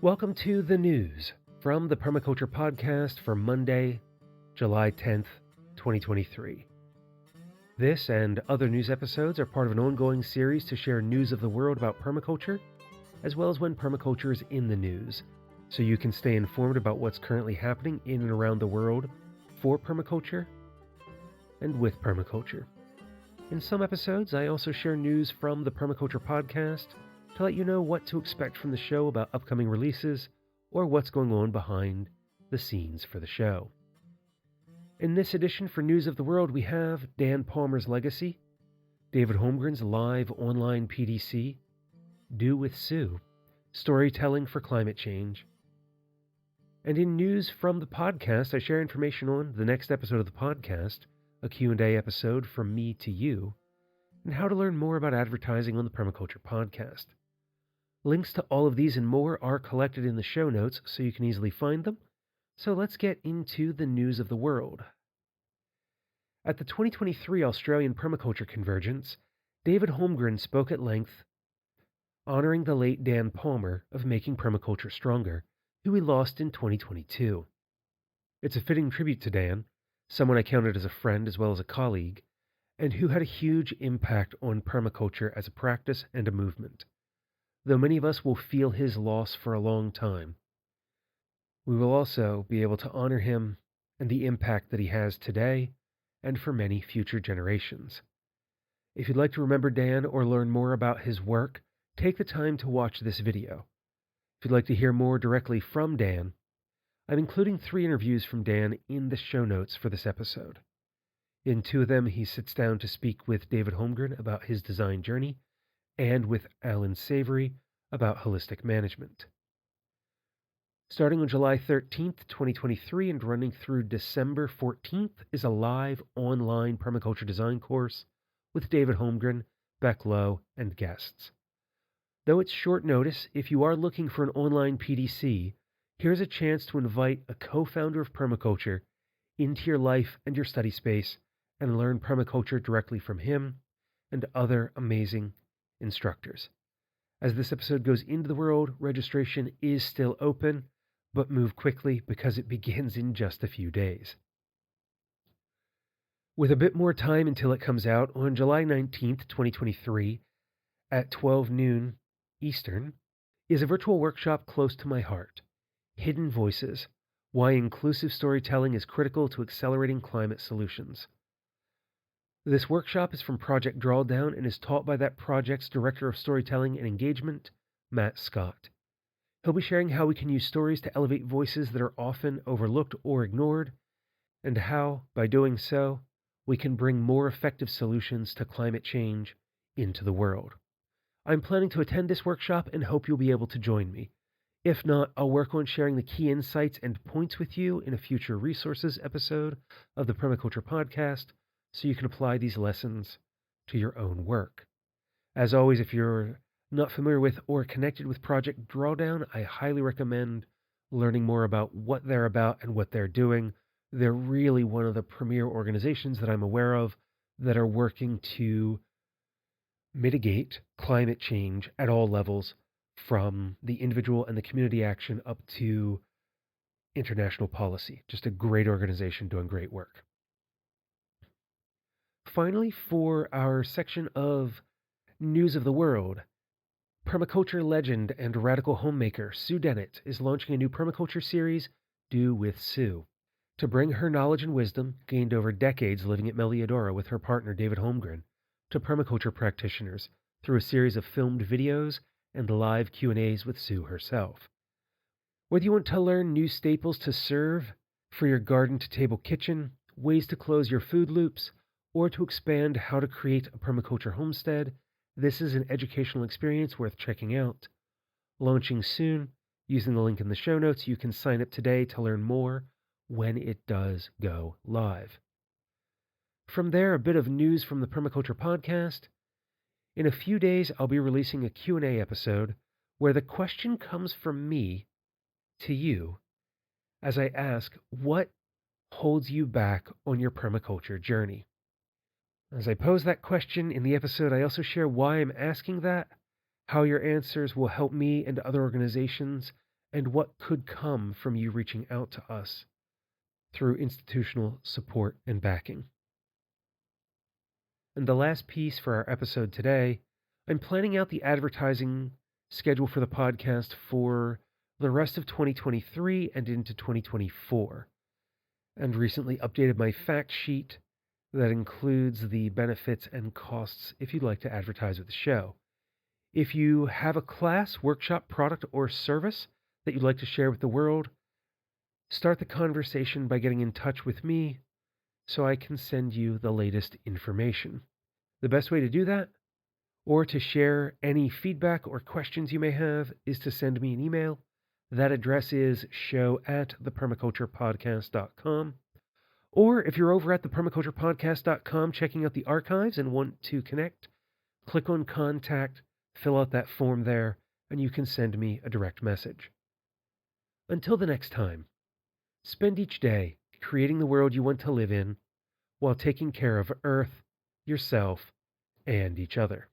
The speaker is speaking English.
Welcome to the news from the Permaculture Podcast for Monday, July 10th, 2023. This and other news episodes are part of an ongoing series to share news of the world about permaculture, as well as when permaculture is in the news, so you can stay informed about what's currently happening in and around the world for permaculture and with permaculture. In some episodes, I also share news from the Permaculture Podcast to let you know what to expect from the show about upcoming releases or what's going on behind the scenes for the show. In this edition for News of the World, we have Dan Palmer's Legacy, David Holmgren's live online PDC, Do with Sue, storytelling for climate change. And in news from the podcast, I share information on the next episode of the podcast, a Q&A episode from me to you, and how to learn more about advertising on the Permaculture Podcast. Links to all of these and more are collected in the show notes so you can easily find them. So let's get into the news of the world. At the 2023 Australian Permaculture Convergence, David Holmgren spoke at length, honoring the late Dan Palmer of Making Permaculture Stronger, who we lost in 2022. It's a fitting tribute to Dan, someone I counted as a friend as well as a colleague, and who had a huge impact on permaculture as a practice and a movement. Though many of us will feel his loss for a long time, we will also be able to honor him and the impact that he has today and for many future generations. If you'd like to remember Dan or learn more about his work, take the time to watch this video. If you'd like to hear more directly from Dan, I'm including 3 interviews from Dan in the show notes for this episode. In 2 of them, he sits down to speak with David Holmgren about his design journey and with Allan Savory about holistic management. Starting on July 13th, 2023 and running through December 14th is a live online permaculture design course with David Holmgren, Beck Lowe, and guests. Though it's short notice, if you are looking for an online PDC, here's a chance to invite a co-founder of permaculture into your life and your study space and learn permaculture directly from him and other amazing instructors. As this episode goes into the world, registration is still open, but move quickly because it begins in just a few days. With a bit more time until it comes out, on July 19th, 2023, at 12 noon Eastern, is a virtual workshop close to my heart, Hidden Voices, Why Inclusive Storytelling is Critical to Accelerating Climate Solutions. This workshop is from Project Drawdown and is taught by that project's Director of Storytelling and Engagement, Matt Scott. He'll be sharing how we can use stories to elevate voices that are often overlooked or ignored, and how, by doing so, we can bring more effective solutions to climate change into the world. I'm planning to attend this workshop and hope you'll be able to join me. If not, I'll work on sharing the key insights and points with you in a future resources episode of the Permaculture Podcast, so you can apply these lessons to your own work. As always, if you're not familiar with or connected with Project Drawdown, I highly recommend learning more about what they're about and what they're doing. They're really one of the premier organizations that I'm aware of that are working to mitigate climate change at all levels, from the individual and the community action up to international policy. Just a great organization doing great work. Finally, for our section of News of the World, permaculture legend and radical homemaker Sue Dennett is launching a new permaculture series, Do with Sue, to bring her knowledge and wisdom, gained over decades living at Meliadora with her partner David Holmgren, to permaculture practitioners through a series of filmed videos and live Q&As with Sue herself. Whether you want to learn new staples to serve for your garden-to-table kitchen, ways to close your food loops, or to expand how to create a permaculture homestead, this is an educational experience worth checking out. Launching soon. Using the link in the show notes, you can sign up today to learn more when it does go live. From there, a bit of news from the Permaculture Podcast. In a few days, I'll be releasing a Q&A episode where the question comes from me to you as I ask, what holds you back on your permaculture journey? As I pose that question in the episode, I also share why I'm asking that, how your answers will help me and other organizations and what could come from you reaching out to us through institutional support and backing. And the last piece for our episode today, I'm planning out the advertising schedule for the podcast for the rest of 2023 and into 2024, and recently updated my fact sheet that includes the benefits and costs if you'd like to advertise with the show. If you have a class, workshop, product, or service that you'd like to share with the world, start the conversation by getting in touch with me so I can send you the latest information. The best way to do that, or to share any feedback or questions you may have, is to send me an email. That address is show@thepermaculturepodcast.com. Or if you're over at thepermaculturepodcast.com checking out the archives and want to connect, click on Contact, fill out that form there, and you can send me a direct message. Until the next time, spend each day creating the world you want to live in while taking care of Earth, yourself, and each other.